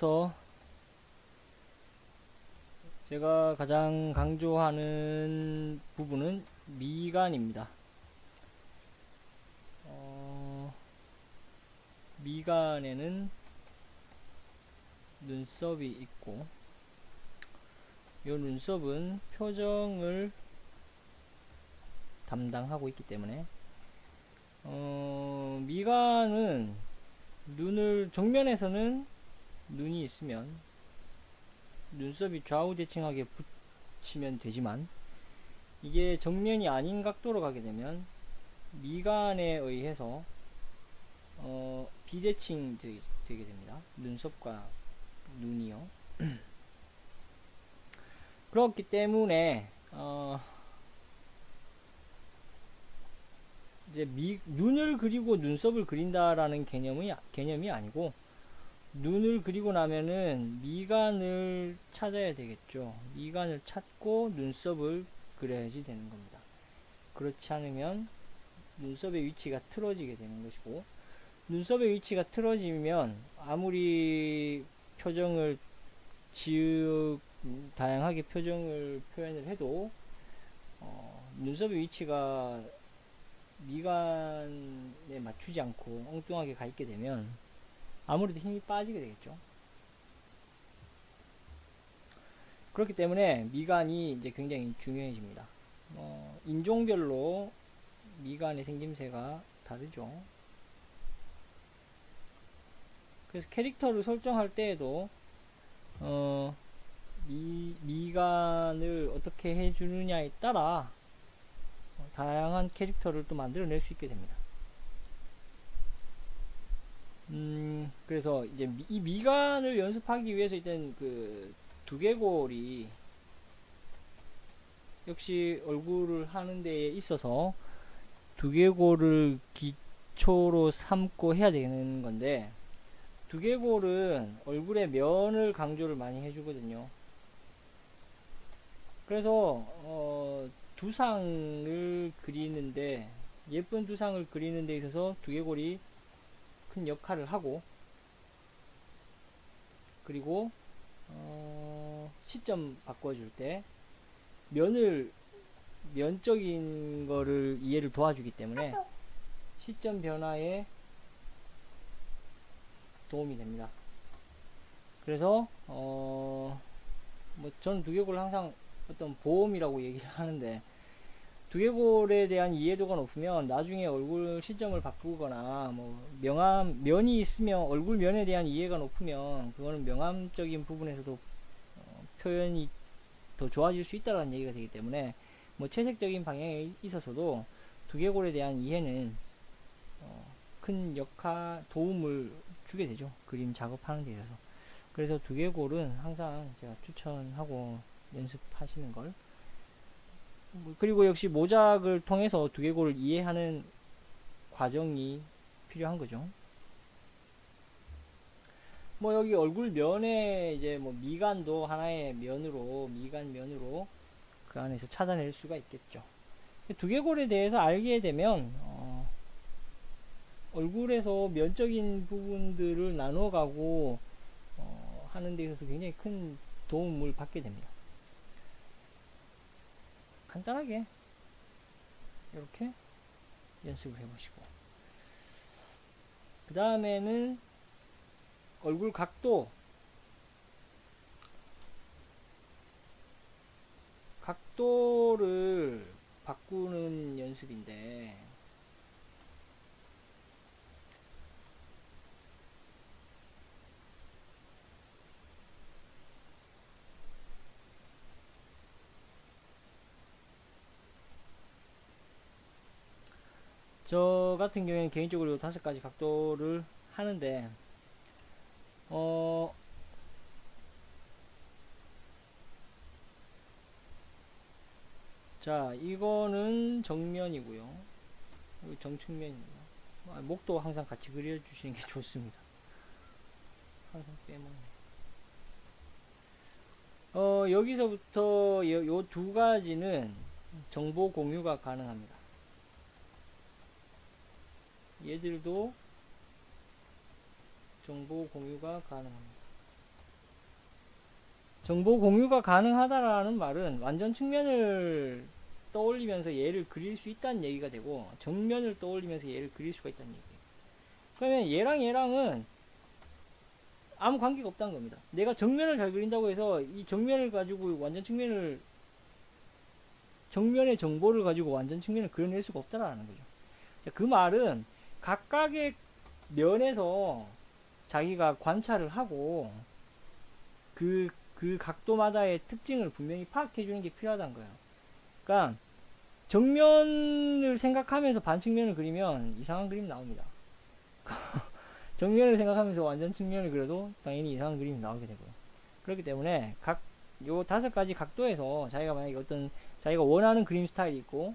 이어서 제가 가장 강조하는 부분은 미간입니다. 미간에는 눈썹이 있고, 이 눈썹은 표정을 담당하고 있기 때문에 미간은 눈을 정면에서는 눈이 있으면 눈썹이 좌우 대칭하게 붙이면 되지만, 이게 정면이 아닌 각도로 가게 되면 미간에 의해서 비대칭 되게 됩니다. 눈썹과 눈이요. 그렇기 때문에 이제 눈을 그리고 눈썹을 그린다라는 개념이 아니고, 눈을 그리고 나면은 미간을 찾아야 되겠죠. 미간을 찾고 눈썹을 그려야지 되는 겁니다. 그렇지 않으면 눈썹의 위치가 틀어지게 되는 것이고, 눈썹의 위치가 틀어지면 아무리 표정을 다양하게 표정을 표현을 해도 눈썹의 위치가 미간에 맞추지 않고 엉뚱하게 가 있게 되면 아무래도 힘이 빠지게 되겠죠. 그렇기 때문에 미간이 이제 굉장히 중요해집니다. 인종별로 미간의 생김새가 다르죠. 그래서 캐릭터를 설정할 때에도 미간을 어떻게 해주느냐에 따라 다양한 캐릭터를 또 만들어낼 수 있게 됩니다. 그래서 이제 이 미간을 연습하기 위해서 일단 그 두개골이 역시 얼굴을 하는 데에 있어서 두개골을 기초로 삼고 해야 되는 건데, 두개골은 얼굴의 면을 강조를 많이 해주거든요. 그래서 두상을 그리는데, 예쁜 두상을 그리는 데 있어서 두개골이 큰 역할을 하고, 그리고 시점 바꿔줄 때 면적인 거를 이해를 도와주기 때문에 시점 변화에 도움이 됩니다. 그래서 뭐 저는 두개골을 항상 어떤 보험이라고 얘기를 하는데, 두개골에 대한 이해도가 높으면 나중에 얼굴 시점을 바꾸거나 뭐 면이 있으면 얼굴 면에 대한 이해가 높으면 그거는 명암적인 부분에서도 표현이 더 좋아질 수 있다는 얘기가 되기 때문에, 뭐 채색적인 방향에 있어서도 두개골에 대한 이해는 큰 도움을 주게 되죠. 그림 작업하는 데 있어서. 그래서 두개골은 항상 제가 추천하고 연습하시는 걸. 그리고 역시 모작을 통해서 두개골을 이해하는 과정이 필요한 거죠. 뭐 여기 얼굴 면에 이제 뭐 미간도 하나의 미간 면으로 그 안에서 찾아낼 수가 있겠죠. 두개골에 대해서 알게 되면 얼굴에서 면적인 부분들을 나눠가고 하는 데 있어서 굉장히 큰 도움을 받게 됩니다. 간단하게 이렇게 연습을 해보시고, 그 다음에는 얼굴 각도를 바꾸는 연습인데, 저 같은 경우에는 개인적으로 5가지 각도를 하는데, 자, 이거는 정면이고요. 여기 정측면입니다. 목도 항상 같이 그려주시는 게 좋습니다. 항상 빼먹네. 여기서부터 요 두 가지는 정보 공유가 가능합니다. 얘들도 정보 공유가 가능합니다. 정보 공유가 가능하다라는 말은 완전 측면을 떠올리면서 얘를 그릴 수 있다는 얘기가 되고, 정면을 떠올리면서 얘를 그릴 수가 있다는 얘기예요. 그러면 얘랑은 아무 관계가 없다는 겁니다. 내가 정면을 잘 그린다고 해서 이 정면을 가지고 완전 측면을, 정면의 정보를 가지고 완전 측면을 그려낼 수가 없다라는 거죠. 자, 그 말은 각각의 면에서 자기가 관찰을 하고 그 각도마다의 특징을 분명히 파악해 주는 게 필요하다는 거예요. 그러니까 정면을 생각하면서 반측면을 그리면 이상한 그림 나옵니다. 정면을 생각하면서 완전 측면을 그려도 당연히 이상한 그림이 나오게 되고요. 그렇기 때문에 요 5가지 각도에서 자기가 만약에 어떤 자기가 원하는 그림 스타일이 있고,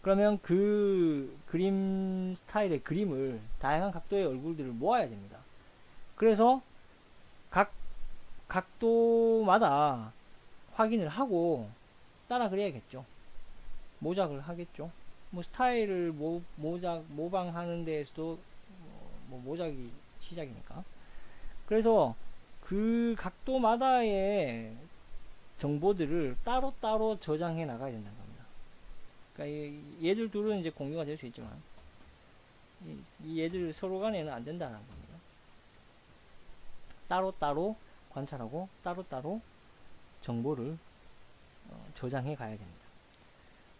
그러면 그 그림 스타일의 그림을 다양한 각도의 얼굴들을 모아야 됩니다. 그래서 각 각도마다 확인을 하고 따라 그려야겠죠. 모작을 하겠죠. 뭐 스타일을 모방하는 데에서도 뭐 모작이 시작이니까. 그래서 그 각도마다의 정보들을 따로따로 저장해 나가야 된다는 겁니다. 그러니까 얘들 둘은 이제 공유가 될 수 있지만 이 얘들 서로 간에는 안 된다는 겁니다. 따로따로 관찰하고 따로따로 정보를 저장해 가야 됩니다.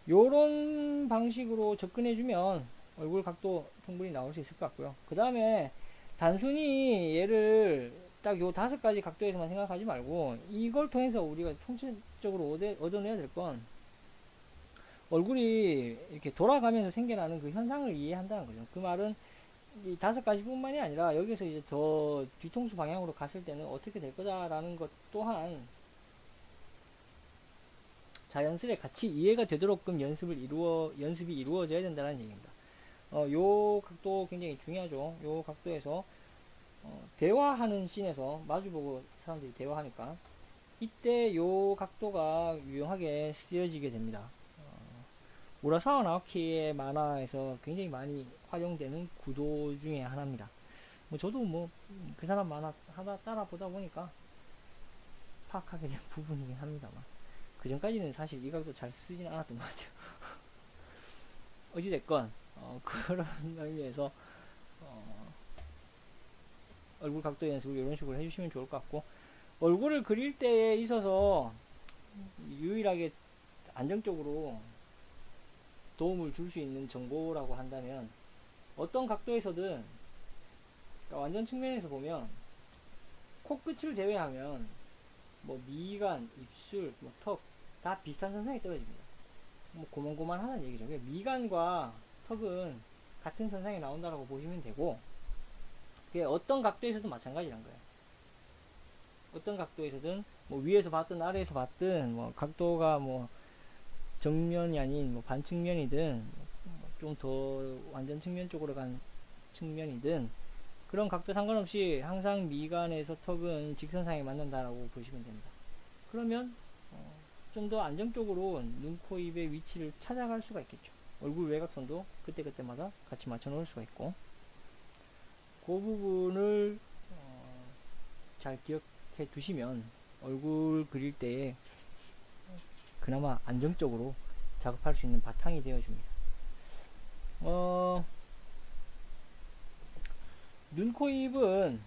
요런 방식으로 접근해주면 얼굴 각도 충분히 나올 수 있을 것 같고요. 그 다음에 단순히 얘를 딱 요 5가지 각도에서만 생각하지 말고, 이걸 통해서 우리가 총체적으로 얻어내야 될 건 얼굴이 이렇게 돌아가면서 생겨나는 그 현상을 이해한다는 거죠. 그 말은 이 5가지 뿐만이 아니라 여기서 이제 더 뒤통수 방향으로 갔을 때는 어떻게 될 거다라는 것 또한 자연스레 같이 이해가 되도록끔 연습이 이루어져야 된다는 얘기입니다. 요 각도 굉장히 중요하죠. 요 각도에서 대화하는 씬에서 마주보고 사람들이 대화하니까 이때 요 각도가 유용하게 쓰여지게 됩니다. 우라사와 나오키의 만화에서 굉장히 많이 활용되는 구도 중에 하나입니다. 뭐 저도 뭐 그 사람 만화 하다 따라 보다 보니까 파악하게 된 부분이긴 합니다만, 그 전까지는 사실 이 각도 잘 쓰진 않았던 것 같아요. 어찌됐건 그런 의미에서 얼굴 각도 연습을 이런 식으로 해주시면 좋을 것 같고, 얼굴을 그릴 때에 있어서 유일하게 안정적으로 도움을 줄 수 있는 정보라고 한다면, 어떤 각도에서든, 그러니까 완전 측면에서 보면 코끝을 제외하면 뭐 미간, 입술, 뭐 턱 다 비슷한 선상에 떨어집니다. 뭐 고만고만하다는 얘기죠. 미간과 턱은 같은 선상에 나온다라고 보시면 되고, 그게 어떤 각도에서도 마찬가지란 거예요. 어떤 각도에서든 뭐 위에서 봤든 아래에서 봤든 뭐 각도가 뭐 정면이 아닌 뭐 반측면이든 좀 더 완전 측면 쪽으로 간 측면이든 그런 각도 상관없이 항상 미간에서 턱은 직선상에 맞는다라고 보시면 됩니다. 그러면 좀 더 안정적으로 눈, 코, 입의 위치를 찾아갈 수가 있겠죠. 얼굴 외곽선도 그때그때마다 같이 맞춰 놓을 수가 있고, 그 부분을 잘 기억해 두시면 얼굴 그릴 때에 그나마 안정적으로 작업할 수 있는 바탕이 되어 줍니다. 눈, 코, 입은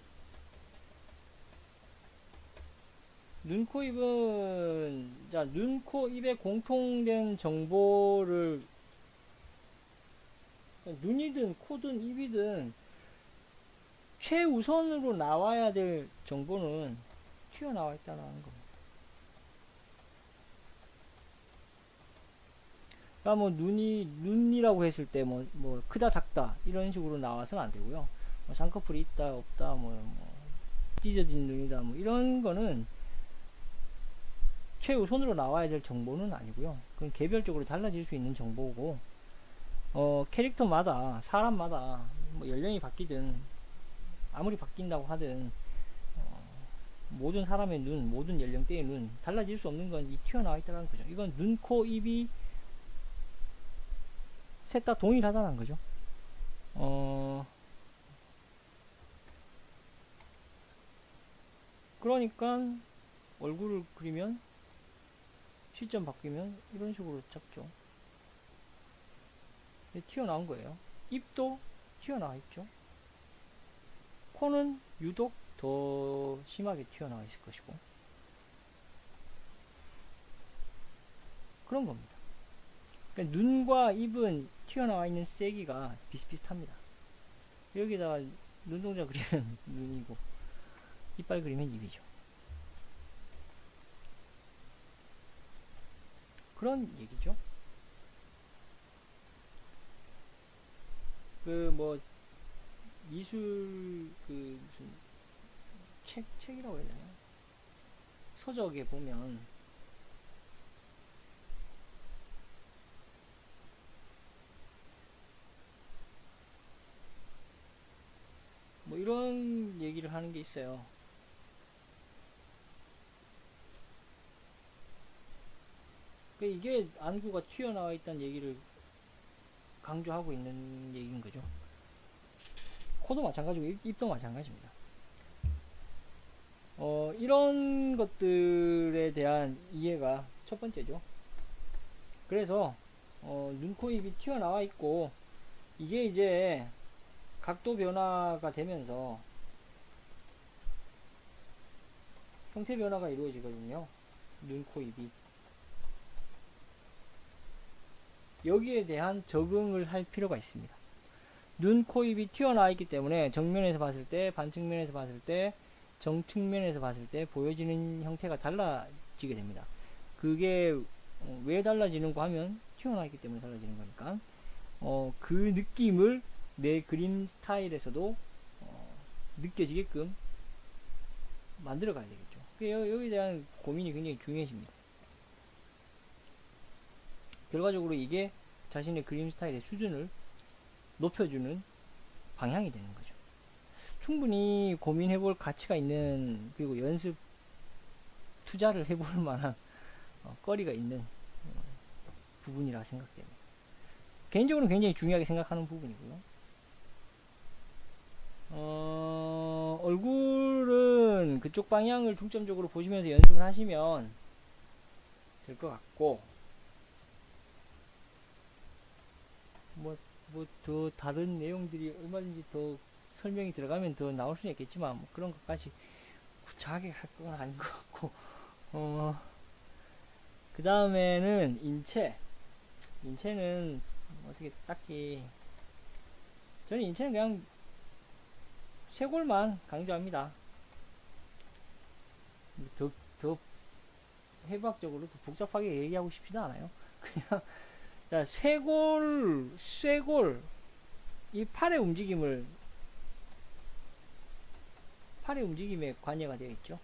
자, 눈, 코, 입의 공통된 정보를, 눈이든 코든 입이든 최우선으로 나와야 될 정보는 튀어나와 있다는 겁니다. 그러니까 뭐 눈이라고 했을 때 뭐 크다 작다 이런 식으로 나와서는 안 되고요. 뭐 쌍꺼풀이 있다 없다 뭐 찢어진 눈이다 뭐 이런 거는 최우선으로 나와야 될 정보는 아니고요. 그건 개별적으로 달라질 수 있는 정보고, 캐릭터마다 사람마다 뭐 연령이 바뀌든 아무리 바뀐다고 하든 모든 사람의 눈, 모든 연령대의 눈 달라질 수 없는 건 이 튀어나와 있다는 거죠. 이건 눈, 코, 입이 셋 다 동일하다는 거죠. 그러니까 얼굴을 그리면 시점 바뀌면 이런 식으로 잡죠. 튀어나온 거예요. 입도 튀어나와 있죠. 코는 유독 더 심하게 튀어나와 있을 것이고, 그런 겁니다. 그러니까 눈과 입은 튀어나와 있는 세기가 비슷비슷합니다. 여기다가 눈동자 그리면 눈이고, 이빨 그리면 입이죠. 그런 얘기죠. 그 뭐 미술 그 무슨 책이라고 해야 되나? 서적에 보면 뭐 이런 얘기를 하는 게 있어요. 이게 안구가 튀어나와 있다는 얘기를 강조하고 있는 얘기인 거죠. 코도 마찬가지고 입도 마찬가지입니다. 이런 것들에 대한 이해가 첫 번째죠. 그래서 눈, 코, 입이 튀어나와 있고, 이게 이제 각도 변화가 되면서 형태 변화가 이루어지거든요. 눈, 코, 입이. 여기에 대한 적응을 할 필요가 있습니다. 눈, 코, 입이 튀어나와 있기 때문에 정면에서 봤을 때, 반측면에서 봤을 때, 정측면에서 봤을 때 보여지는 형태가 달라지게 됩니다. 그게 왜 달라지는가 하면 튀어나와 있기 때문에 달라지는 거니까 그 느낌을 내 그림 스타일에서도 느껴지게끔 만들어 가야 되겠죠. 여기에 대한 고민이 굉장히 중요해집니다. 결과적으로 이게 자신의 그림 스타일의 수준을 높여주는 방향이 되는 거죠. 충분히 고민해볼 가치가 있는, 그리고 연습 투자를 해볼 만한 거리가 있는 부분이라 생각됩니다. 개인적으로 굉장히 중요하게 생각하는 부분이고요. 얼굴은 그쪽 방향을 중점적으로 보시면서 연습을 하시면 될 것 같고, 뭐 더 다른 내용들이 얼마든지 더 설명이 들어가면 더 나올 수는 있겠지만, 뭐 그런 것까지 구차하게 할 건 아닌 것 같고, 그 다음에는 인체는 어떻게 딱히, 저는 인체는 그냥 쇄골만 강조합니다. 더 해부학적으로 더 복잡하게 얘기하고 싶지도 않아요. 그냥 자, 쇄골 이 팔의 움직임에 관여가 되어 있죠.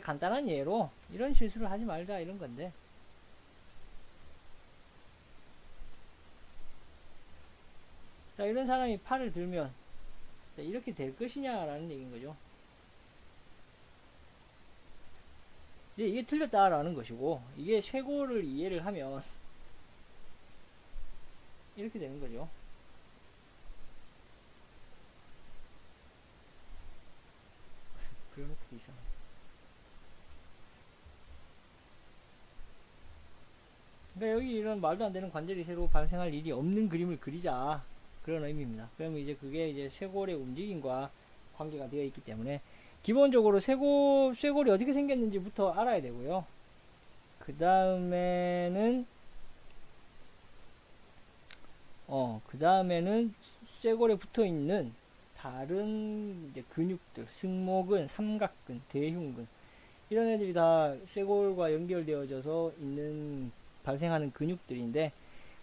간단한 예로 이런 실수를 하지 말자 이런 건데, 자, 이런 사람이 팔을 들면 자, 이렇게 될 것이냐라는 얘기인 거죠. 이제 이게 틀렸다라는 것이고, 이게 쇄골을 이해를 하면 이렇게 되는 거죠. 그려놓기도 이상해. 그러니까 여기 이런 말도 안 되는 관절이 새로 발생할 일이 없는 그림을 그리자, 그런 의미입니다. 그러면 이제 그게 이제 쇄골의 움직임과 관계가 되어 있기 때문에 기본적으로 쇄골이 어떻게 생겼는지부터 알아야 되고요. 그 다음에는 쇄골에 붙어 있는 다른 이제 근육들, 승모근, 삼각근, 대흉근, 이런 애들이 다 쇄골과 연결되어져서 있는, 발생하는 근육들인데,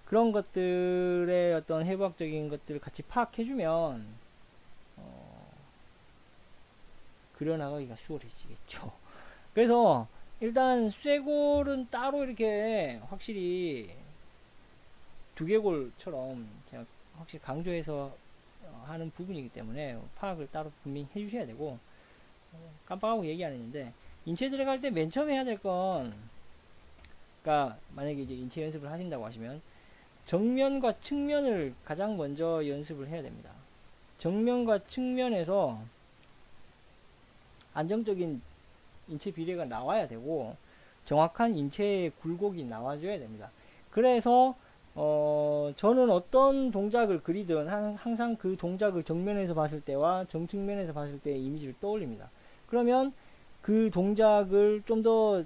그런 것들의 어떤 해부학적인 것들을 같이 파악해주면 그려나가기가 수월해지겠죠. 그래서 일단 쇄골은 따로 이렇게 확실히 두개골처럼 제가 확실히 강조해서 하는 부분이기 때문에 파악을 따로 분명히 해주셔야 되고, 깜빡하고 얘기 안 했는데, 인체 들어갈 때 맨 처음 해야 될 건, 그러니까 만약에 이제 인체 연습을 하신다고 하시면 정면과 측면을 가장 먼저 연습을 해야 됩니다. 정면과 측면에서 안정적인 인체 비례가 나와야 되고 정확한 인체의 굴곡이 나와줘야 됩니다. 그래서 저는 어떤 동작을 그리든 항상 그 동작을 정면에서 봤을 때와 정측면에서 봤을 때의 이미지를 떠올립니다. 그러면 그 동작을 좀 더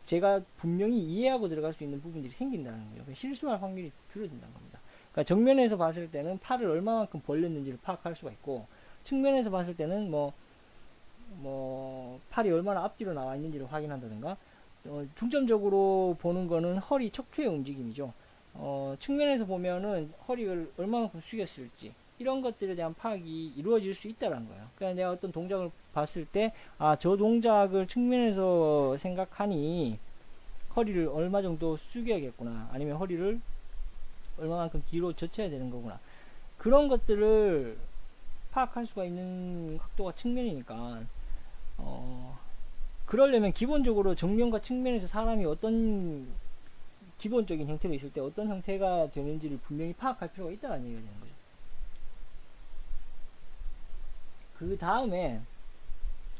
제가 분명히 이해하고 들어갈 수 있는 부분들이 생긴다는 거예요. 실수할 확률이 줄어든다는 겁니다. 그러니까 정면에서 봤을 때는 팔을 얼마만큼 벌렸는지를 파악할 수가 있고, 측면에서 봤을 때는 팔이 얼마나 앞뒤로 나와 있는지를 확인한다든가, 중점적으로 보는 거는 허리 척추의 움직임이죠. 측면에서 보면은 허리를 얼마만큼 숙였을지, 이런 것들에 대한 파악이 이루어질 수 있다는 거예요. 그러니까 내가 어떤 동작을 봤을 때, 저 동작을 측면에서 생각하니 허리를 얼마 정도 숙여야겠구나, 아니면 허리를 얼마만큼 뒤로 젖혀야 되는 거구나, 그런 것들을 파악할 수가 있는 각도가 측면이니까, 그러려면 기본적으로 정면과 측면에서 사람이 어떤 기본적인 형태로 있을 때 어떤 형태가 되는지를 분명히 파악할 필요가 있다는 얘기가 되는 거죠. 그 다음에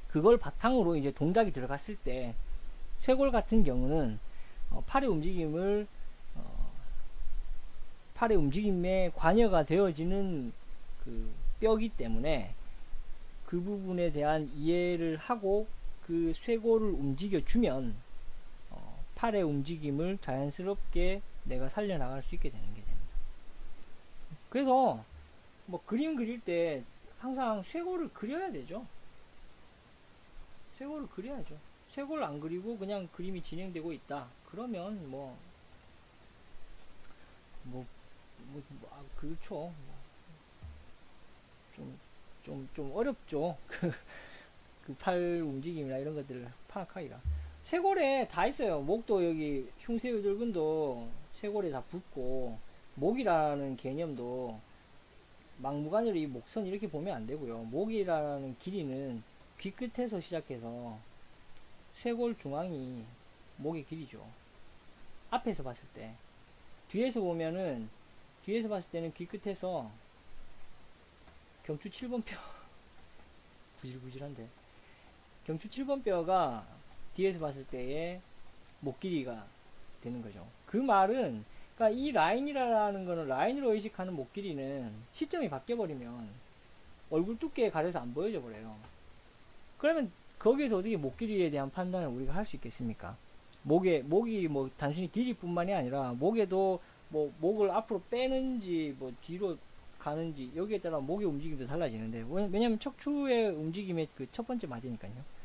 그걸 바탕으로 이제 동작이 들어갔을 때, 쇄골 같은 경우는 팔의 움직임에 관여가 되어지는 그 뼈기 때문에 그 부분에 대한 이해를 하고 그 쇄골을 움직여 주면 팔의 움직임을 자연스럽게 내가 살려나갈 수 있게 되는 게 됩니다. 그래서 그림 그릴 때 항상 쇄골을 그려야 되죠. 쇄골을 그려야죠. 쇄골을 안 그리고 그냥 그림이 진행되고 있다, 그러면 그렇죠. 좀 어렵죠. 그 팔 움직임이나 이런 것들을 파악하기가. 쇄골에 다 있어요. 목도 여기 흉쇄유절근도 쇄골에 다 붙고, 목이라는 개념도 막무가내로 이 목선 이렇게 보면 안 되고요. 목이라는 길이는 귀 끝에서 시작해서 쇄골 중앙이 목의 길이죠. 앞에서 봤을 때. 뒤에서 봤을 때는 귀 끝에서 경추 7번 뼈 부질부질한데, 경추 7번 뼈가 뒤에서 봤을 때의 목 길이가 되는 거죠. 그 말은, 그러니까 이 라인이라는 거는, 라인으로 의식하는 목 길이는 시점이 바뀌어버리면 얼굴 두께에 가려서 안 보여져 버려요. 그러면 거기에서 어떻게 목 길이에 대한 판단을 우리가 할 수 있겠습니까? 목이 단순히 길이뿐만이 아니라 목에도 목을 앞으로 빼는지 뒤로 가는지, 여기에 따라 목의 움직임도 달라지는데, 왜냐면 척추의 움직임의 그 첫 번째 마디니까요.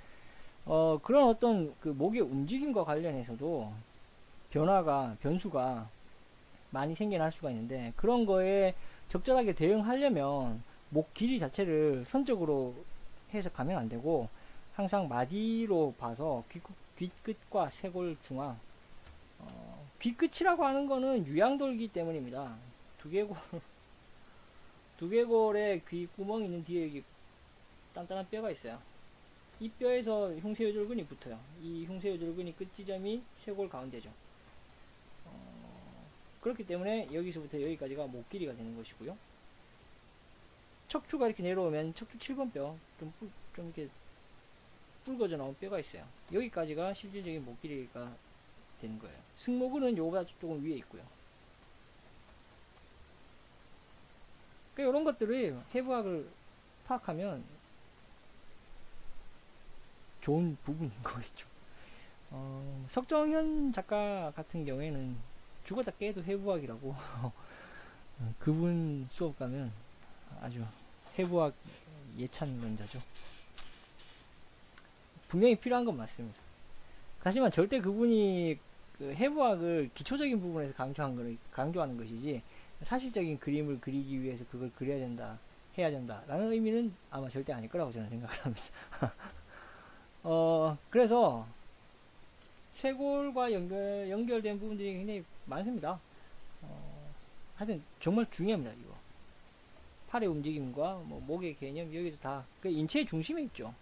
그런 어떤 그 목의 움직임과 관련해서도 변수가 많이 생겨날 수가 있는데, 그런 거에 적절하게 대응하려면 목 길이 자체를 선적으로 해석하면 안 되고, 항상 마디로 봐서 귀끝과 쇄골 중앙, 귀끝이라고 하는 거는 유양돌기 때문입니다. 두개골에 귀구멍 있는 뒤에 여기 단단한 뼈가 있어요. 이 뼈에서 흉쇄유절근이 붙어요. 이 흉쇄유절근이 끝 지점이 쇄골 가운데죠. 그렇기 때문에 여기서부터 여기까지가 목 길이가 되는 것이고요. 척추가 이렇게 내려오면 척추 7번 뼈, 좀 이렇게 붉어져 나온 뼈가 있어요. 여기까지가 실질적인 목 길이가 되는 거예요. 승모근은 요거보다 조금 위에 있고요. 그러니까 이런 것들을 해부학을 파악하면 좋은 부분인 거겠죠. 석정현 작가 같은 경우에는 죽었다 깨도 해부학이라고 그분 수업 가면 아주 해부학 예찬론자죠. 분명히 필요한 건 맞습니다. 하지만 절대 그분이 그 해부학을 기초적인 부분에서 강조하는 것이지, 사실적인 그림을 그리기 위해서 그걸 그려야 된다, 해야 된다 라는 의미는 아마 절대 아닐 거라고 저는 생각을 합니다. 그래서 쇄골과 연결된 부분들이 굉장히 많습니다. 하여튼 정말 중요합니다. 이거 팔의 움직임과 목의 개념, 여기도 다 그 인체의 중심에 있죠.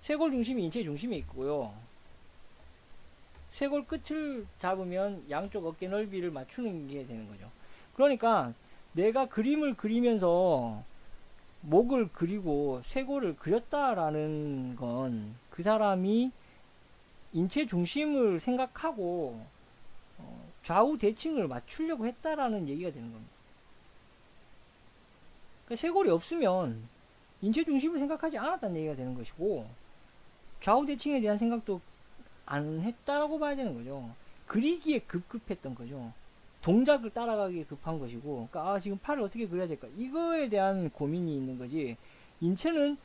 쇄골 중심이 인체의 중심에 있고요. 쇄골 끝을 잡으면 양쪽 어깨 넓이를 맞추는 게 되는 거죠. 그러니까 내가 그림을 그리면서 목을 그리고 쇄골을 그렸다라는 건 그 사람이 인체 중심을 생각하고 좌우 대칭을 맞추려고 했다라는 얘기가 되는 겁니다. 그러니까 쇄골이 없으면 인체 중심을 생각하지 않았다는 얘기가 되는 것이고, 좌우 대칭에 대한 생각도 안 했다라고 봐야 되는 거죠. 그리기에 급급했던 거죠. 동작을 따라가기에 급한 것이고, 그러니까 지금 팔을 어떻게 그려야 될까, 이거에 대한 고민이 있는 거지, 인체는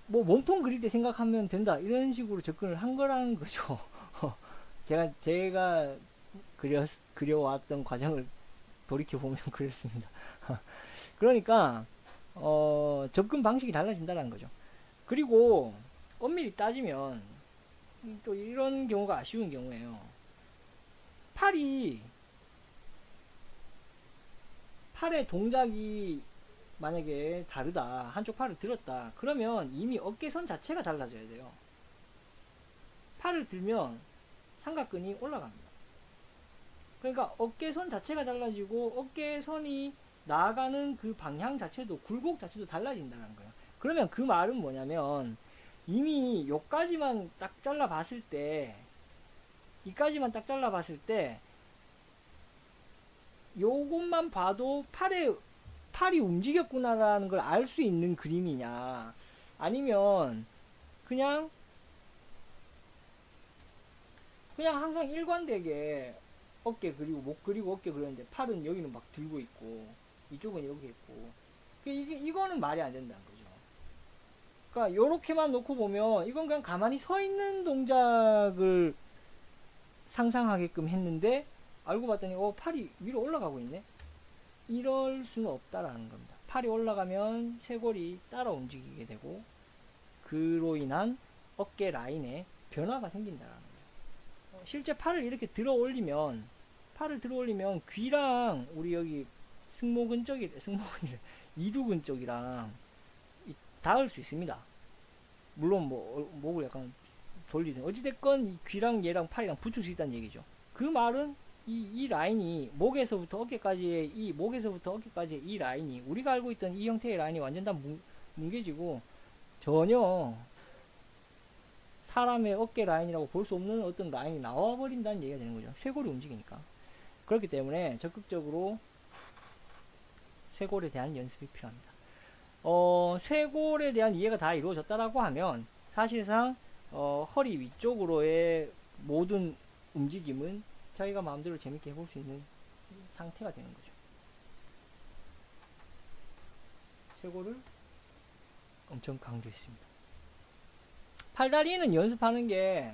뭐 몸통 그릴 때 생각하면 된다 이런 식으로 접근을 한 거라는 거죠. 제가 그려왔던 과정을 돌이켜 보면 그랬습니다. 그러니까 접근 방식이 달라진다는 거죠. 그리고 엄밀히 따지면 또 이런 경우가 아쉬운 경우예요. 팔의 동작이 만약에 다르다, 한쪽 팔을 들었다, 그러면 이미 어깨선 자체가 달라져야 돼요. 팔을 들면 삼각근이 올라갑니다. 그러니까 어깨선 자체가 달라지고 어깨선이 나아가는 그 방향 자체도, 굴곡 자체도 달라진다는 거예요. 그러면 그 말은 뭐냐면, 이미 요까지만 딱 잘라 봤을 때, 이까지만 딱 잘라 봤을 때 요것만 봐도 팔이 움직였구나라는 걸 알 수 있는 그림이냐, 아니면 그냥 항상 일관되게 어깨 그리고 목 그리고 어깨 그렸는데 팔은 여기는 막 들고 있고 이쪽은 이렇게 있고, 이거는 말이 안 된다는 거죠. 그러니까 요렇게만 놓고 보면 이건 그냥 가만히 서 있는 동작을 상상하게끔 했는데, 알고 봤더니 팔이 위로 올라가고 있네, 이럴 수는 없다라는 겁니다. 팔이 올라가면 쇄골이 따라 움직이게 되고, 그로 인한 어깨 라인에 변화가 생긴다라는 거예요. 실제 팔을 이렇게 들어 올리면 귀랑 우리 여기 이두근 쪽이랑 닿을 수 있습니다. 물론 뭐 목을 약간 돌리든 어찌됐건 이 귀랑 얘랑 팔이랑 붙을 수 있다는 얘기죠. 그 말은 이 라인이 목에서부터 어깨까지의 이 라인이, 우리가 알고 있던 이 형태의 라인이 완전 다 뭉개지고 전혀 사람의 어깨 라인이라고 볼 수 없는 어떤 라인이 나와버린다는 얘기가 되는 거죠. 쇄골이 움직이니까. 그렇기 때문에 적극적으로 쇄골에 대한 연습이 필요합니다. 쇄골에 대한 이해가 다 이루어졌다라고 하면 사실상 허리 위쪽으로의 모든 움직임은 자기가 마음대로 재밌게 해볼 수 있는 상태가 되는 거죠. 쇄골을 엄청 강조했습니다. 팔다리는 연습하는 게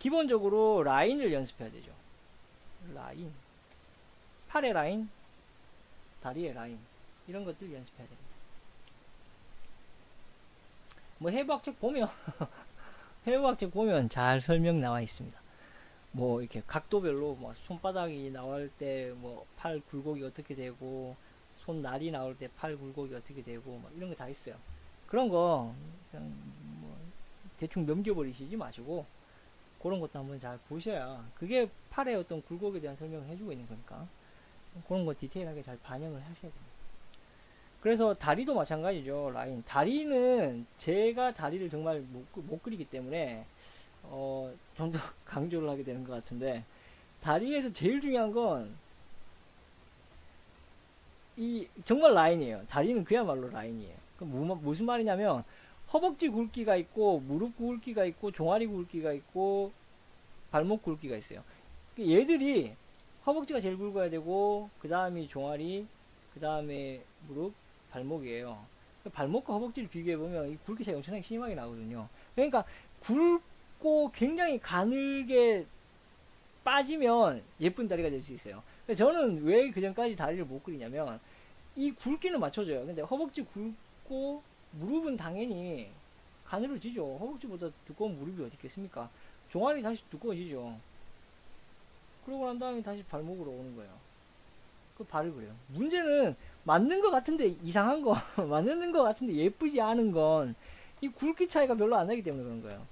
기본적으로 라인을 연습해야 되죠. 라인, 팔의 라인, 다리의 라인, 이런 것들 연습해야 됩니다. 뭐 해부학책 보면 해부학책 보면 잘 설명 나와 있습니다. 뭐 이렇게 각도별로 뭐 손바닥이 나올 때 뭐 팔 굴곡이 어떻게 되고, 손날이 나올 때 팔 굴곡이 어떻게 되고, 뭐 이런 거 다 있어요. 그런 거 그냥 뭐 대충 넘겨버리시지 마시고 그런 것도 한번 잘 보셔야, 그게 팔의 어떤 굴곡에 대한 설명을 해주고 있는 거니까 그런 거 디테일하게 잘 반영을 하셔야 됩니다. 그래서 다리도 마찬가지죠. 라인, 다리는 제가 다리를 정말 못 그리기 때문에 좀 더 강조를 하게 되는 것 같은데, 다리에서 제일 중요한 건 정말 라인이에요. 다리는 그야말로 라인이에요. 무슨 말이냐면, 허벅지 굵기가 있고 무릎 굵기가 있고 종아리 굵기가 있고 발목 굵기가 있어요. 얘들이 허벅지가 제일 굵어야 되고, 그 다음이 종아리, 그 다음에 무릎, 발목이에요. 발목과 허벅지를 비교해보면 이 굵기 차이가 엄청나게 심하게 나거든요. 그러니까 굵고 굉장히 가늘게 빠지면 예쁜 다리가 될 수 있어요. 저는 왜 그 전까지 다리를 못 그리냐면, 이 굵기는 맞춰줘요. 근데 허벅지 굵고 무릎은 당연히 가늘어지죠. 허벅지보다 두꺼운 무릎이 어디 있겠습니까? 종아리 다시 두꺼워지죠. 그러고 난 다음에 다시 발목으로 오는 거예요. 그 발을 그려요. 문제는 맞는 것 같은데 이상한 거 맞는 것 같은데 예쁘지 않은 건 이 굵기 차이가 별로 안 나기 때문에 그런 거예요.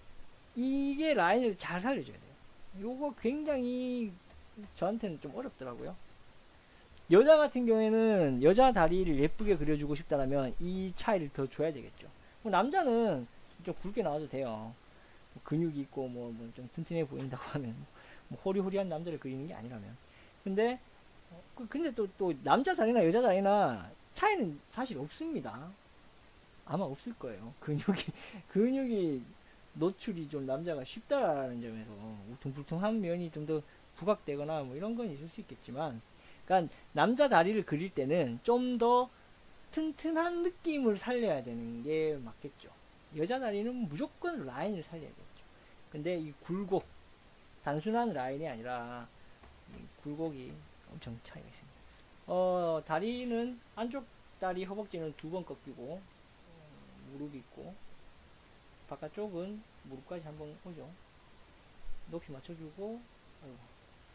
이게 라인을 잘 살려줘야 돼요. 요거 굉장히 저한테는 좀 어렵더라고요. 여자 같은 경우에는 여자 다리를 예쁘게 그려주고 싶다라면 이 차이를 더 줘야 되겠죠. 뭐 남자는 좀 굵게 나와도 돼요. 뭐 근육이 있고 좀 튼튼해 보인다고 하면 뭐 호리호리한 남자를 그리는 게 아니라면. 근데 근데 또 남자 다리나 여자 다리나 차이는 사실 없습니다. 아마 없을 거예요. 근육이 노출이 좀 남자가 쉽다라는 점에서 울퉁불퉁한 면이 좀 더 부각되거나 뭐 이런 건 있을 수 있겠지만, 그러니까 남자 다리를 그릴 때는 좀 더 튼튼한 느낌을 살려야 되는 게 맞겠죠. 여자 다리는 무조건 라인을 살려야겠죠. 근데 이 굴곡, 단순한 라인이 아니라 이 굴곡이 엄청 차이가 있습니다. 다리는 안쪽 다리 허벅지는 2번 꺾이고 무릎이 있고, 바깥쪽은 무릎까지 한번 오죠. 높이 맞춰주고, 아이고,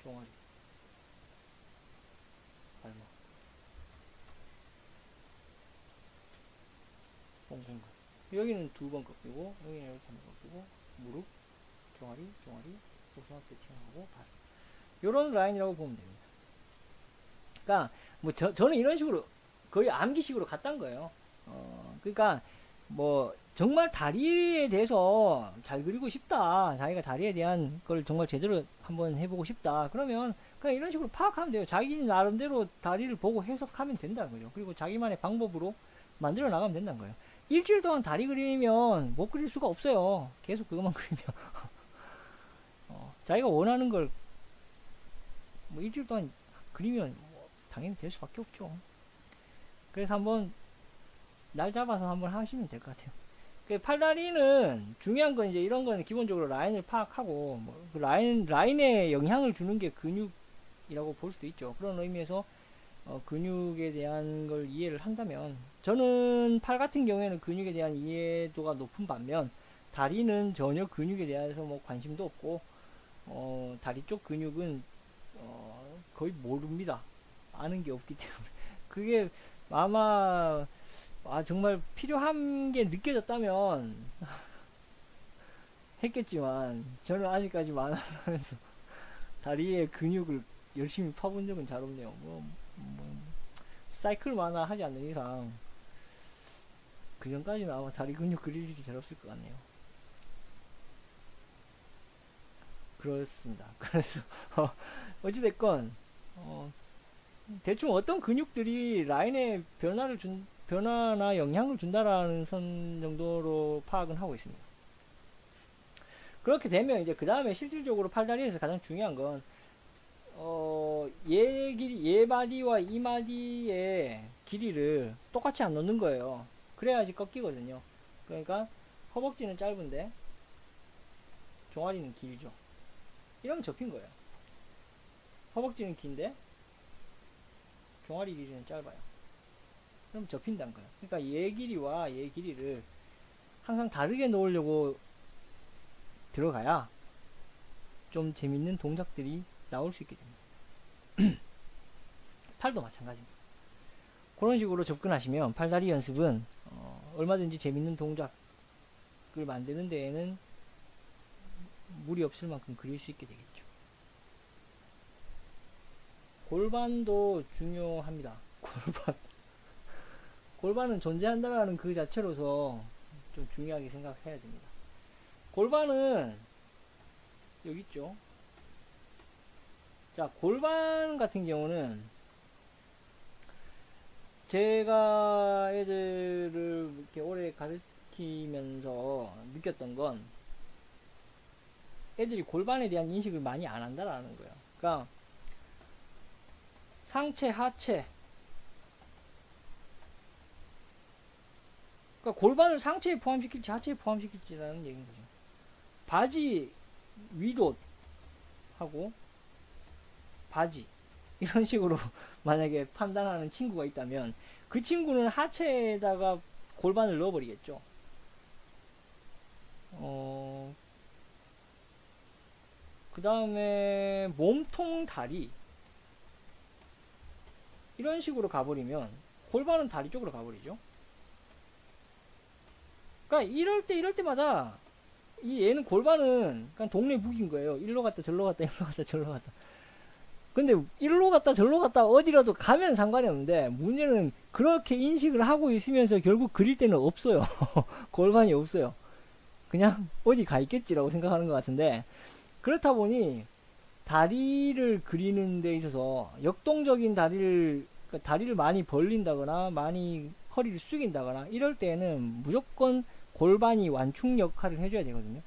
종아리, 발목, 뽕공근. 여기는 2번 꺾이고, 여기는 이렇게 한번 꺾이고, 무릎, 종아리, 복숭아뼈 튀어나오고, 발. 요런 라인이라고 보면 됩니다. 그러니까 뭐 저는 이런 식으로 거의 암기식으로 갔단 거예요. 그러니까 뭐 정말 다리에 대해서 잘 그리고 싶다, 자기가 다리에 대한 걸 정말 제대로 한번 해보고 싶다, 그러면 그냥 이런 식으로 파악하면 돼요. 자기 나름대로 다리를 보고 해석하면 된다는 거죠. 그리고 자기만의 방법으로 만들어 나가면 된다는 거예요. 일주일 동안 다리 그리면 못 그릴 수가 없어요. 계속 그것만 그리면 자기가 원하는 걸 뭐 일주일 동안 그리면 뭐 당연히 될 수밖에 없죠. 그래서 한번 날 잡아서 한번 하시면 될 것 같아요. 팔다리는 중요한 건 이제 이런 거는 기본적으로 라인을 파악하고, 뭐 그 라인에 영향을 주는 게 근육이라고 볼 수도 있죠. 그런 의미에서 근육에 대한 걸 이해를 한다면, 저는 팔 같은 경우에는 근육에 대한 이해도가 높은 반면, 다리는 전혀 근육에 대해서 뭐 관심도 없고, 다리 쪽 근육은 거의 모릅니다. 아는 게 없기 때문에. 그게 아마 정말 필요한 게 느껴졌다면 했겠지만, 저는 아직까지 만화를 하면서 다리에 근육을 열심히 파본 적은 잘 없네요. 사이클 만화 하지 않는 이상 그 전까지는 아마 다리 근육 그릴 일이 잘 없을 것 같네요. 그렇습니다. 그래서 어찌됐건 대충 어떤 근육들이 라인에 변화나 영향을 준다라는 선 정도로 파악은 하고 있습니다. 그렇게 되면 이제 그 다음에 실질적으로 팔다리에서 가장 중요한 건 얘 마디와 이 마디의 길이를 똑같이 안 놓는 거예요. 그래야지 꺾이거든요. 그러니까 허벅지는 짧은데 종아리는 길죠. 이러면 접힌 거예요. 허벅지는 긴데 종아리 길이는 짧아요. 그럼 접힌다는 거예요. 그러니까 얘 길이와 얘 길이를 항상 다르게 놓으려고 들어가야 좀 재밌는 동작들이 나올 수 있게 됩니다. 팔도 마찬가지입니다. 그런 식으로 접근하시면 팔다리 연습은 얼마든지 재밌는 동작을 만드는 데에는 무리 없을 만큼 그릴 수 있게 되겠죠. 골반도 중요합니다. 골반은 존재한다라는 그 자체로서 좀 중요하게 생각해야 됩니다. 골반은 여기 있죠. 자, 골반 같은 경우는 제가 애들을 이렇게 오래 가르치면서 느꼈던 건, 애들이 골반에 대한 인식을 많이 안 한다라는 거예요. 그러니까 상체, 하체, 그러니까 골반을 상체에 포함시킬지 하체에 포함시킬지라는 얘기인 거죠. 바지 위도 하고 바지 이런 식으로 만약에 판단하는 친구가 있다면, 그 친구는 하체에다가 골반을 넣어버리겠죠. 그 다음에 몸통 다리 이런 식으로 가버리면 골반은 다리 쪽으로 가버리죠. 그러니까 이럴 때마다 얘는 골반은 그냥 동네 북인 거예요. 일로 갔다 절로 갔다 일로 갔다 절로 갔다. 근데 일로 갔다 절로 갔다 어디라도 가면 상관이 없는데 문제는 그렇게 인식을 하고 있으면서 결국 그릴 때는 없어요. 골반이 없어요. 그냥 어디 가 있겠지라고 생각하는 것 같은데, 그렇다 보니 다리를 그리는 데 있어서 역동적인 다리를, 그러니까 다리를 많이 벌린다거나 많이 허리를 숙인다거나 이럴 때는 무조건 골반이 완충 역할을 해줘야 되거든요.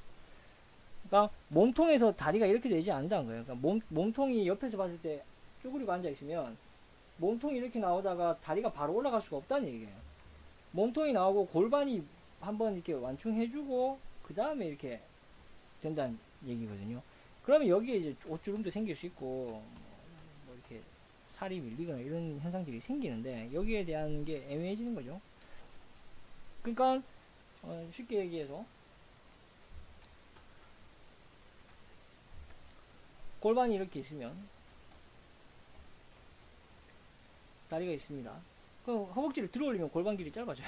그러니까 몸통에서 다리가 이렇게 되지 않는다는 거예요. 그러니까 몸통이 옆에서 봤을 때 쭈그리고 앉아 있으면 몸통이 이렇게 나오다가 다리가 바로 올라갈 수가 없다는 얘기예요. 몸통이 나오고 골반이 한번 이렇게 완충해주고 그 다음에 이렇게 된다는 얘기거든요. 그러면 여기에 이제 옷주름도 생길 수 있고 뭐 이렇게 살이 밀리거나 이런 현상들이 생기는데 여기에 대한 게 애매해지는 거죠. 그러니까 쉽게 얘기해서 골반이 이렇게 있으면 다리가 있습니다. 그럼 허벅지를 들어 올리면 골반 길이 짧아져요.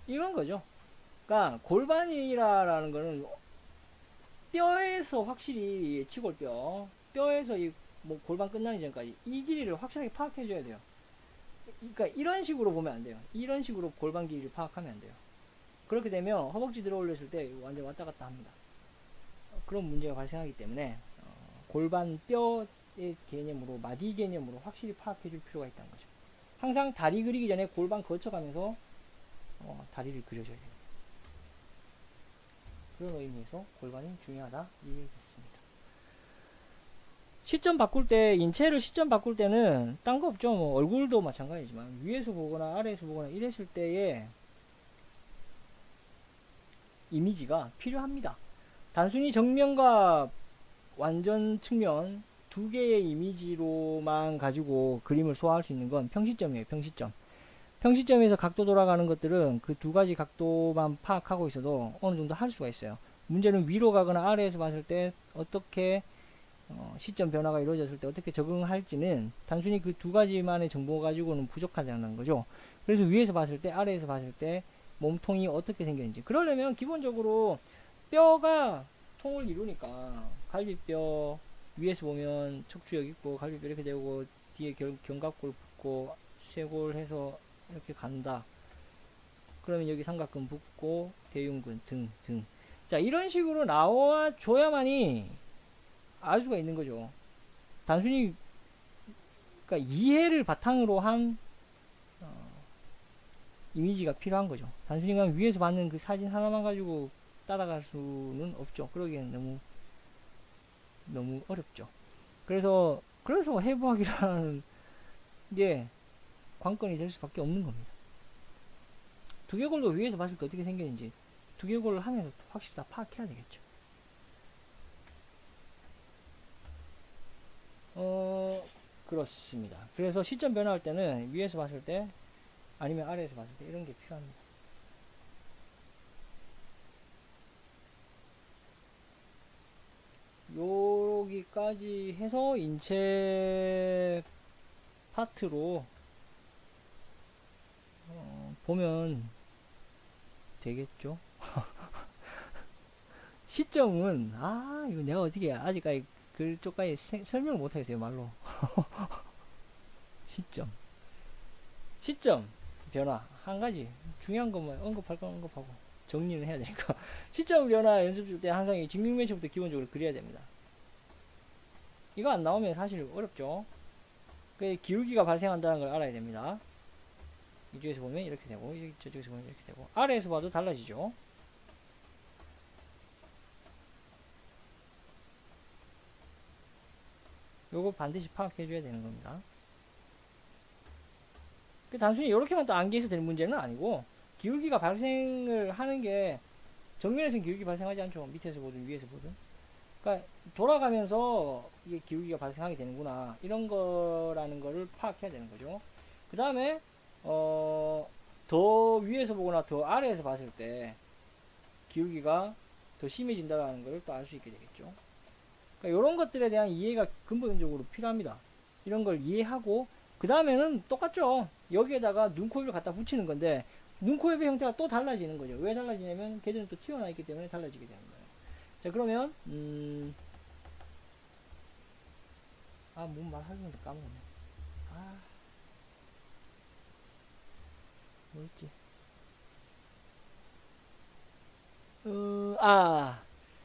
이런 거죠. 그러니까 골반이라는 거는 뼈에서 확실히 뼈에서 이 뭐 골반 끝나기 전까지 이 길이를 확실하게 파악해 줘야 돼요. 그러니까 이런 식으로 보면 안 돼요. 이런 식으로 골반 길이를 파악하면 안 돼요. 그렇게 되면 허벅지 들어 올렸을 때 완전 왔다 갔다 합니다. 그런 문제가 발생하기 때문에 골반 뼈의 개념으로, 마디 개념으로 확실히 파악해 줄 필요가 있다는 거죠. 항상 다리 그리기 전에 골반 거쳐가면서 다리를 그려줘야 됩니다. 그런 의미에서 골반이 중요하다 이 얘기겠습니다. 시점 바꿀 때, 인체를 시점 바꿀 때는 딴 거 없죠. 뭐 얼굴도 마찬가지지만 위에서 보거나 아래에서 보거나 이랬을 때의 이미지가 필요합니다. 단순히 정면과 완전 측면 두 개의 이미지로만 가지고 그림을 소화할 수 있는 건 평시점이에요. 평시점. 평시점에서 각도 돌아가는 것들은 그 두 가지 각도만 파악하고 있어도 어느 정도 할 수가 있어요. 문제는 위로 가거나 아래에서 봤을 때 어떻게 시점 변화가 이루어졌을 때 어떻게 적응할지는 단순히 그 두 가지만의 정보 가지고는 부족하다는 거죠. 그래서 위에서 봤을 때, 아래에서 봤을 때 몸통이 어떻게 생겼는지. 그러려면 기본적으로 뼈가 통을 이루니까 갈비뼈 위에서 보면 척추역 있고 갈비뼈 이렇게 되고 뒤에 견갑골 붙고 쇄골 해서 이렇게 간다. 그러면 여기 삼각근 붙고 대흉근 등. 자, 이런 식으로 나와줘야만이 알 수가 있는 거죠. 단순히 그러니까 이해를 바탕으로 한 이미지가 필요한 거죠. 단순히 그냥 위에서 받는 그 사진 하나만 가지고 따라갈 수는 없죠. 그러기엔 너무 어렵죠. 그래서 해부학이라는 게 관건이 될 수밖에 없는 겁니다. 두개골도 위에서 봤을 때 어떻게 생겼는지 두개골을 하면서 확실히 다 파악해야 되겠죠. 그렇습니다. 그래서 시점 변화할 때는 위에서 봤을 때 아니면 아래에서 봤을 때 이런 게 필요합니다. 여기까지 해서 인체 파트로 보면 되겠죠. 시점은 이거 내가 어떻게 아직까지 그쪽까지 설명을 못하겠어요 말로. 시점 변화 한 가지 중요한 것만 언급할 건 언급하고 정리를 해야 되니까. 시점 변화 연습 줄 때 항상 이 직육면체부터 기본적으로 그려야 됩니다. 이거 안 나오면 사실 어렵죠. 그 기울기가 발생한다는 걸 알아야 됩니다. 이쪽에서 보면 이렇게 되고 저쪽에서 보면 이렇게 되고 아래에서 봐도 달라지죠. 요거 반드시 파악해 줘야 되는 겁니다. 단순히 이렇게만 또 암기해서 될 문제는 아니고 기울기가 발생을 하는 게 정면에서는 기울기 발생하지 않죠. 밑에서 보든 위에서 보든. 그러니까 돌아가면서 이게 기울기가 발생하게 되는구나 이런 거라는 거를 파악해야 되는 거죠. 그 다음에 더 위에서 보거나 더 아래에서 봤을 때 기울기가 더 심해진다라는 걸 또 알 수 있게 되겠죠. 그러니까 이런 것들에 대한 이해가 근본적으로 필요합니다. 이런 걸 이해하고 그 다음에는 똑같죠. 여기에다가 눈, 코, 입을 갖다 붙이는 건데 눈, 코, 입의 형태가 또 달라지는 거죠. 왜 달라지냐면 걔들은 또 튀어나와 있기 때문에 달라지게 되는 거예요. 자, 그러면 뭔 말하려는데 까먹었네. 뭐였지?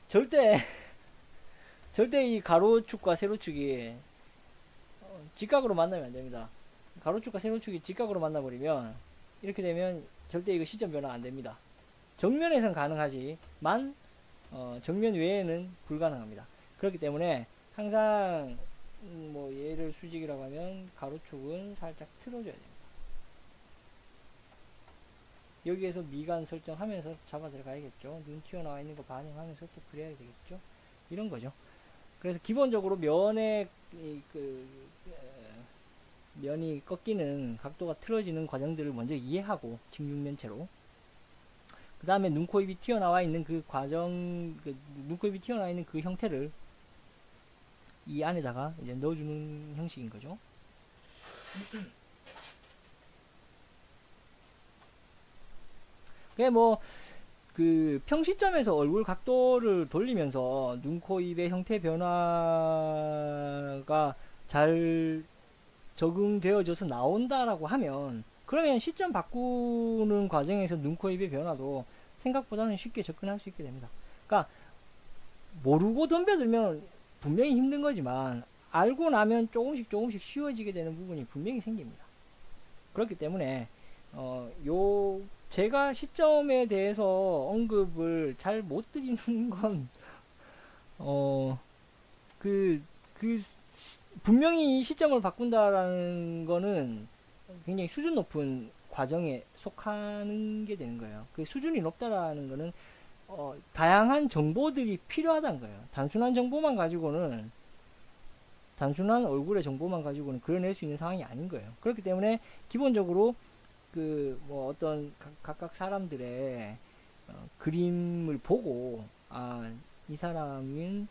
절대 절대 이 가로축과 세로축이 직각으로 만나면 안 됩니다. 가로축과 세로축이 직각으로 만나버리면 이렇게 되면 절대 이거 시점 변화 안 됩니다. 정면에선 가능하지만 정면 외에는 불가능합니다. 그렇기 때문에 항상 뭐 얘를 수직이라고 하면 가로축은 살짝 틀어줘야 됩니다. 여기에서 미간 설정하면서 잡아 들어가야겠죠. 눈 튀어나와 있는 거 반영하면서 또 그래야 되겠죠. 이런 거죠. 그래서 기본적으로 면이 꺾이는 각도가 틀어지는 과정들을 먼저 이해하고 직육면체로 그 다음에 눈, 코, 입이 튀어나와 있는 그 과정, 눈, 코, 입이 튀어나와 있는 그 형태를 이 안에다가 이제 넣어주는 형식인 거죠. 그게 뭐, 평시점에서 얼굴 각도를 돌리면서 눈, 코, 입의 형태 변화가 잘 적응되어져서 나온다라고 하면, 그러면 시점 바꾸는 과정에서 눈, 코, 입의 변화도 생각보다는 쉽게 접근할 수 있게 됩니다. 그러니까, 모르고 덤벼들면 분명히 힘든 거지만, 알고 나면 조금씩 쉬워지게 되는 부분이 분명히 생깁니다. 그렇기 때문에, 제가 시점에 대해서 언급을 잘 못 드리는 건, 그, 분명히 시점을 바꾼다라는 거는 굉장히 수준 높은 과정에 속하는 게 되는 거예요. 그 수준이 높다라는 거는, 다양한 정보들이 필요하다는 거예요. 단순한 얼굴의 정보만 가지고는 그려낼 수 있는 상황이 아닌 거예요. 그렇기 때문에 기본적으로 어떤 각각 사람들의 그림을 보고 이 사람은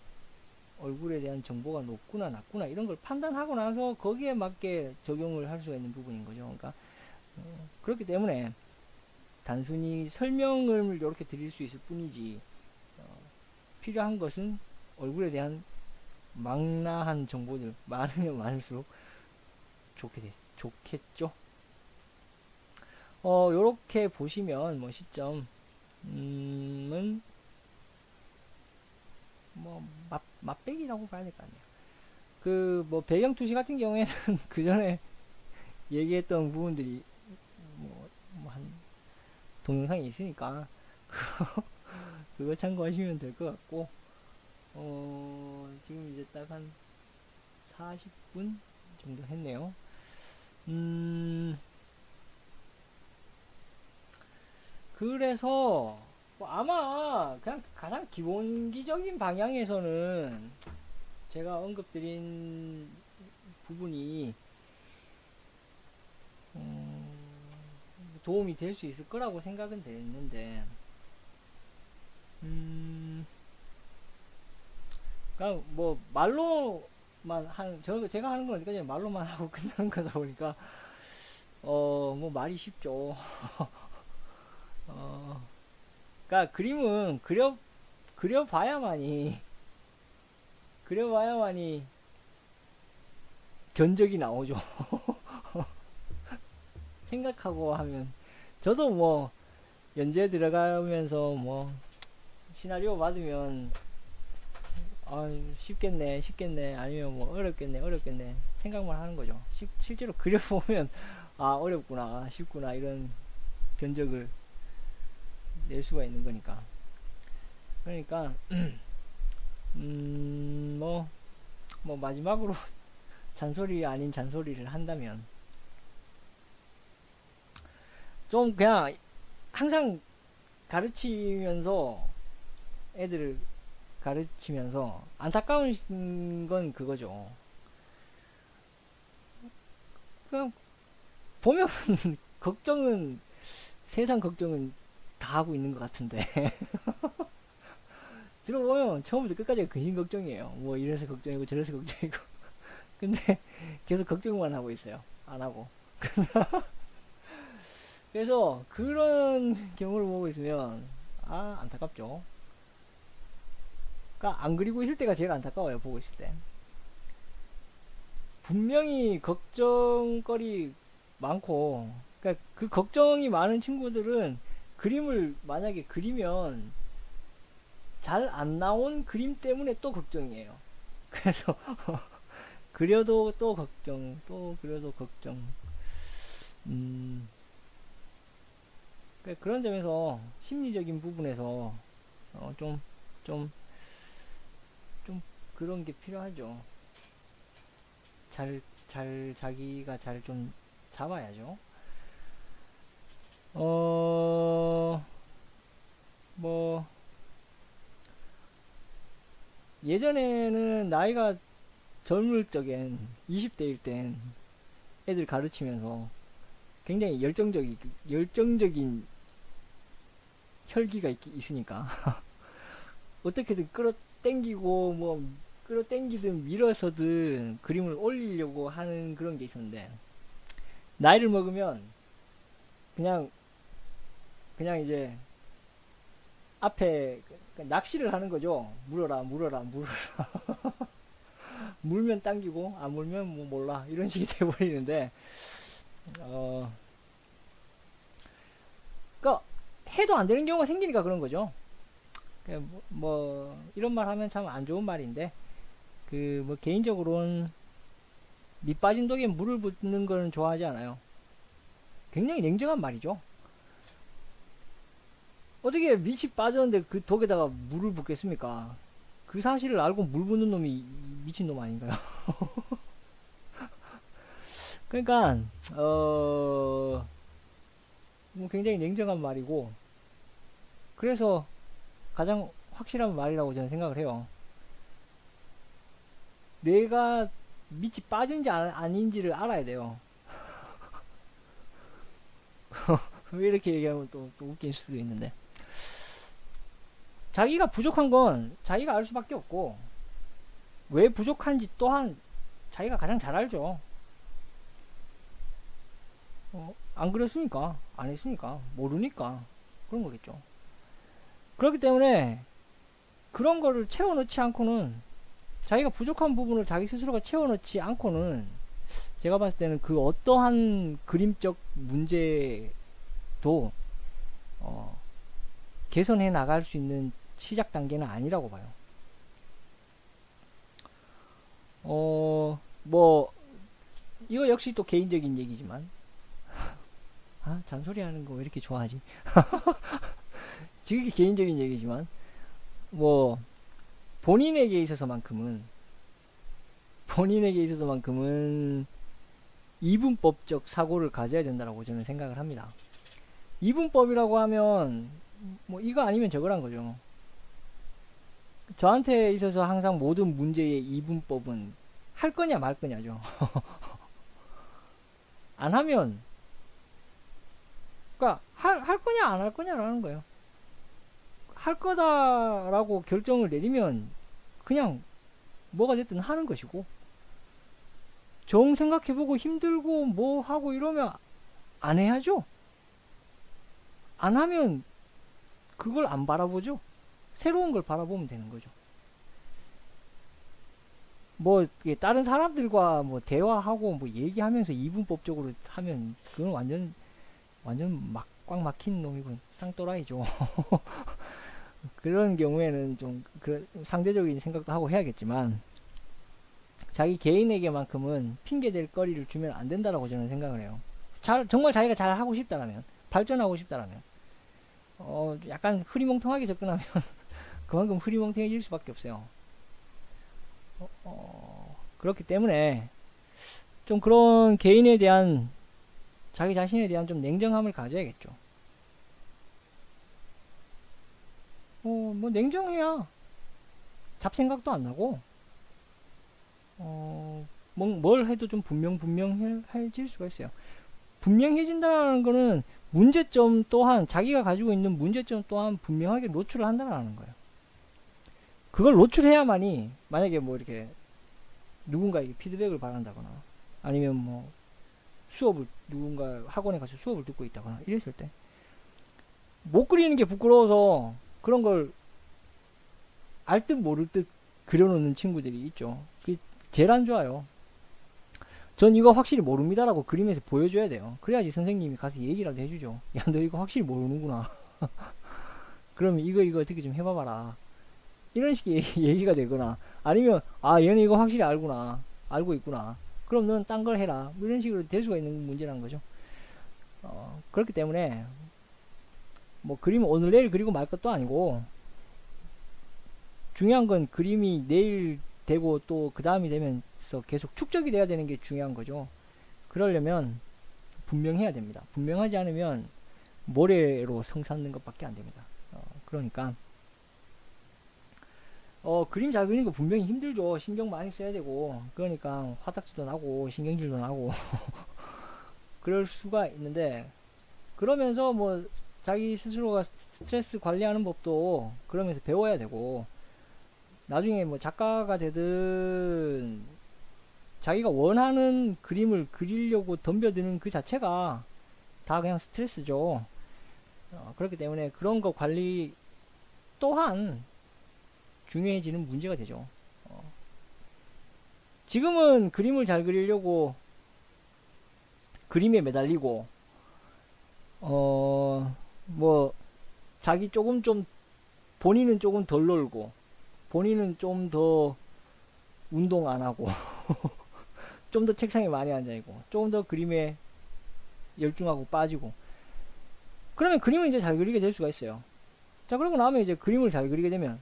얼굴에 대한 정보가 높구나 낮구나 이런 걸 판단하고 나서 거기에 맞게 적용을 할 수가 있는 부분인 거죠. 그러니까 그렇기 때문에 단순히 설명을 이렇게 드릴 수 있을 뿐이지 필요한 것은 얼굴에 대한 망라한 정보들 많으면 많을수록 좋겠죠. 요렇게 보시면 뭐 시점은 뭐 맛배기라고 봐야 될 거 아니에요. 배경 투시 같은 경우에는 그 전에 얘기했던 부분들이 한 동영상이 있으니까 그거 참고하시면 될 것 같고 지금 이제 딱 한 40분 정도 했네요. 그래서 아마 그냥 가장 기본기적인 방향에서는 제가 언급드린 부분이 도움이 될 수 있을 거라고 생각은 됐는데 그냥 뭐 말로만 제가 하는 건 어디까지 말로만 하고 끝나는 거다 보니까 뭐 말이 쉽죠. 그러니까 그림은 그려봐야만이 견적이 나오죠. 생각하고 하면 저도 뭐 연재 들어가면서 뭐 시나리오 받으면 쉽겠네 아니면 뭐 어렵겠네 생각만 하는 거죠. 실제로 그려보면 어렵구나 쉽구나 이런 견적을 낼 수가 있는 거니까. 그러니까 뭐 마지막으로 잔소리 아닌 잔소리를 한다면 좀 그냥 항상 애들을 가르치면서 안타까운 건 그거죠. 그냥 보면 세상 걱정은 다 하고 있는 것 같은데 들어보면 처음부터 끝까지 근심 걱정이에요. 뭐 이래서 걱정이고 저래서 걱정이고 근데 계속 걱정만 하고 있어요. 안 하고. 그래서 그런 경우를 보고 있으면 안타깝죠. 그러니까 안 그리고 있을 때가 제일 안타까워요. 보고 있을 때. 분명히 걱정거리 많고, 그러니까 그 걱정이 많은 친구들은 그림을 만약에 그리면 잘 안 나온 그림 때문에 또 걱정이에요. 그래서 그려도 또 걱정, 또 그려도 걱정. 음, 그러니까 그런 점에서 심리적인 부분에서 좀, 좀, 좀 그런 게 필요하죠. 자기가 잘 좀 잡아야죠. 뭐, 예전에는 나이가 젊을 적엔, 20대일 땐 애들 가르치면서 굉장히 열정적인 혈기가 있으니까, 어떻게든 끌어당기고, 뭐, 끌어당기든 밀어서든 그림을 올리려고 하는 그런 게 있었는데, 나이를 먹으면 그냥, 그냥 이제 앞에 낚시를 하는 거죠. 물어라, 물어라, 물어라. 물면 당기고, 안 물면 뭐 몰라. 이런 식이 돼버리는데, 어, 그니까 해도 안 되는 경우가 생기니까 그런 거죠. 이런 말 하면 참 안 좋은 말인데, 뭐, 개인적으로는 밑 빠진 독에 물을 붓는 거는 좋아하지 않아요. 굉장히 냉정한 말이죠. 어떻게 밑이 빠졌는데 그 독에다가 물을 붓겠습니까? 그 사실을 알고 물 붓는 놈이 미친놈 아닌가요? 그러니까, 뭐 굉장히 냉정한 말이고, 그래서 가장 확실한 말이라고 저는 생각을 해요. 내가 밑이 빠진지 아닌지를 알아야 돼요. 왜 이렇게 얘기하면 또 웃길 수도 있는데. 자기가 부족한 건 자기가 알 수밖에 없고, 왜 부족한지 또한 자기가 가장 잘 알죠. 안 그랬으니까, 안 했으니까, 모르니까, 그런 거겠죠. 그렇기 때문에, 그런 거를 채워넣지 않고는, 자기가 부족한 부분을 자기 스스로가 채워넣지 않고는, 제가 봤을 때는 그 어떠한 그림적 문제도, 개선해 나갈 수 있는 시작 단계는 아니라고 봐요. 뭐, 이거 역시 또 개인적인 얘기지만, 잔소리 하는 거 왜 이렇게 좋아하지? 지극히 개인적인 얘기지만, 뭐, 본인에게 있어서만큼은, 이분법적 사고를 가져야 된다고 저는 생각을 합니다. 이분법이라고 하면, 뭐, 이거 아니면 저거란 거죠. 저한테 있어서 항상 모든 문제의 이분법은 할 거냐 말 거냐죠. 안 하면, 그러니까 할 거냐 안 할 거냐라는 거예요. 할 거다라고 결정을 내리면 그냥 뭐가 됐든 하는 것이고, 정 생각해보고 힘들고 뭐 하고 이러면 안 해야죠. 안 하면 그걸 안 바라보죠. 새로운 걸 바라보면 되는 거죠. 뭐 다른 사람들과 뭐 대화하고 뭐 얘기하면서 이분법적으로 하면 그건 완전 꽉 막힌 놈이고 쌍또라이죠. 그런 경우에는 좀 상대적인 생각도 하고 해야겠지만, 자기 개인에게만큼은 핑계댈 거리를 주면 안 된다라고 저는 생각을 해요. 정말 자기가 잘 하고 싶다라면, 발전하고 싶다라면, 약간 흐리멍텅하게 접근하면 그만큼 흐리멍텅해질 수밖에 없어요. 그렇기 때문에 좀 그런 개인에 대한, 자기 자신에 대한 좀 냉정함을 가져야겠죠. 뭐 냉정해야 잡생각도 안 나고, 뭘 해도 좀 분명해질 수가 있어요. 분명해진다는 거는 문제점 또한, 자기가 가지고 있는 문제점 또한 분명하게 노출을 한다는 거예요. 그걸 노출해야만이, 만약에 뭐 이렇게 누군가에게 피드백을 바란다거나, 아니면 뭐 누군가 학원에 가서 수업을 듣고 있다거나 이랬을 때, 못 그리는 게 부끄러워서 그런 걸 알 듯 모를 듯 그려놓는 친구들이 있죠. 그게 제일 안 좋아요. 전 이거 확실히 모릅니다라고 그림에서 보여줘야 돼요. 그래야지 선생님이 가서 얘기라도 해주죠. 야, 너 이거 확실히 모르는구나. 그럼 이거 어떻게 좀 해봐봐라. 이런 식의 얘기가 되거나, 아니면 아, 얘는 이거 확실히 알고 있구나. 그럼 너는 딴 걸 해라. 뭐 이런 식으로 될 수가 있는 문제라는 거죠. 그렇기 때문에 뭐 그림을 오늘 내일 그리고 말 것도 아니고, 중요한 건 그림이 내일 되고 또 그 다음이 되면서 계속 축적이 돼야 되는 게 중요한 거죠. 그러려면 분명해야 됩니다. 분명하지 않으면 모래로 성 쌓는 것밖에 안 됩니다. 그러니까 그림 잘 그리는 거 분명히 힘들죠. 신경 많이 써야 되고, 그러니까 화딱지도 나고 신경질도 나고 그럴 수가 있는데, 그러면서 뭐 자기 스스로가 스트레스 관리하는 법도 그러면서 배워야 되고, 나중에 뭐 작가가 되든 자기가 원하는 그림을 그리려고 덤벼드는 그 자체가 다 그냥 스트레스죠. 그렇기 때문에 그런 거 관리 또한 중요해지는 문제가 되죠. 지금은 그림을 잘 그리려고 그림에 매달리고, 뭐 자기 조금 좀 본인은 조금 덜 놀고, 본인은 좀 더 운동 안 하고 좀 더 책상에 많이 앉아있고, 조금 더 그림에 열중하고 빠지고, 그러면 그림을 이제 잘 그리게 될 수가 있어요. 자, 그러고 나면 이제 그림을 잘 그리게 되면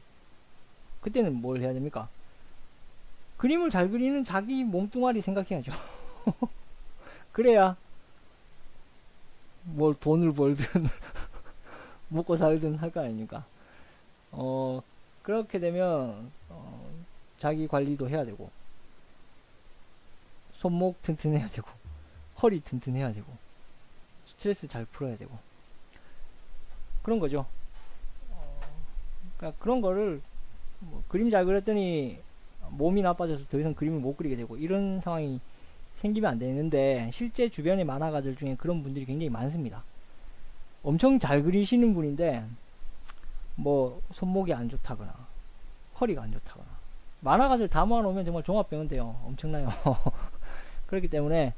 그때는 뭘 해야 됩니까? 그림을 잘 그리는 자기 몸뚱아리 생각해야죠. 그래야 뭘 돈을 벌든 먹고 살든 할 거 아닙니까? 그렇게 되면 자기 관리도 해야 되고, 손목 튼튼해야 되고, 허리 튼튼해야 되고, 스트레스 잘 풀어야 되고, 그런 거죠. 그러니까 그런 거를 뭐 그림 잘 그렸더니 몸이 나빠져서 더 이상 그림을 못 그리게 되고 이런 상황이 생기면 안 되는데, 실제 주변의 만화가들 중에 그런 분들이 굉장히 많습니다. 엄청 잘 그리시는 분인데 뭐 손목이 안 좋다거나 허리가 안 좋다거나, 만화가들 다 모아놓으면 정말 종합병원 돼요. 엄청나요. 그렇기 때문에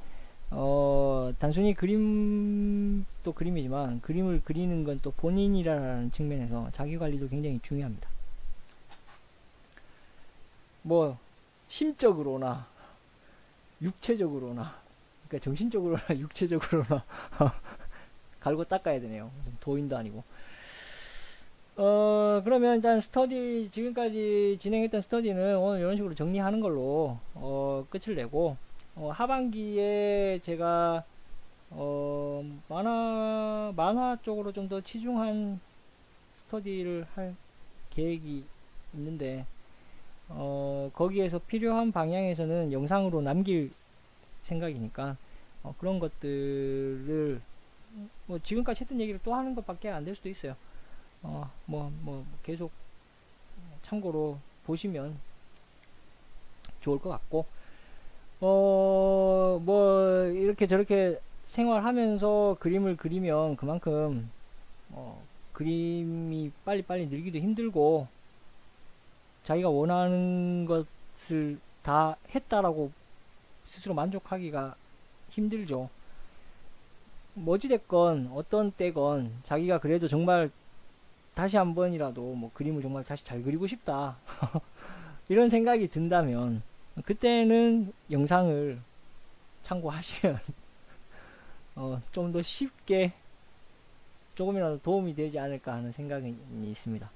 단순히 그림도 그림이지만 그림을 그리는 건 또 본인이라는 측면에서 자기 관리도 굉장히 중요합니다. 뭐 심적으로나 육체적으로나, 그러니까 정신적으로나 육체적으로나 갈고 닦아야 되네요. 도인도 아니고. 그러면 일단 스터디, 지금까지 진행했던 스터디는 오늘 이런 식으로 정리하는 걸로 끝을 내고, 하반기에 제가 만화 쪽으로 좀 더 치중한 스터디를 할 계획이 있는데, 거기에서 필요한 방향에서는 영상으로 남길 생각이니까, 그런 것들을 뭐 지금까지 했던 얘기를 또 하는 것밖에 안 될 수도 있어요. 계속 참고로 보시면 좋을 것 같고, 뭐 이렇게 저렇게 생활하면서 그림을 그리면 그만큼 그림이 빨리빨리 늘기도 힘들고, 자기가 원하는 것을 다 했다라고 스스로 만족하기가 힘들죠. 뭐 어찌됐건 어떤 때건 자기가 그래도 정말 다시 한 번이라도 뭐 그림을 정말 다시 잘 그리고 싶다 이런 생각이 든다면, 그때는 영상을 참고하시면 좀 더 쉽게 조금이라도 도움이 되지 않을까 하는 생각이 있습니다.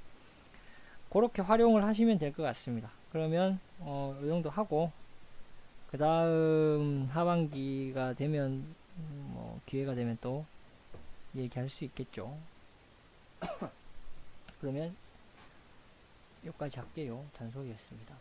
그렇게 활용을 하시면 될 것 같습니다. 그러면 이 정도 하고, 그 다음 하반기가 되면 뭐 기회가 되면 또 얘기할 수 있겠죠. 그러면 여기까지 할게요. 단소리였습니다.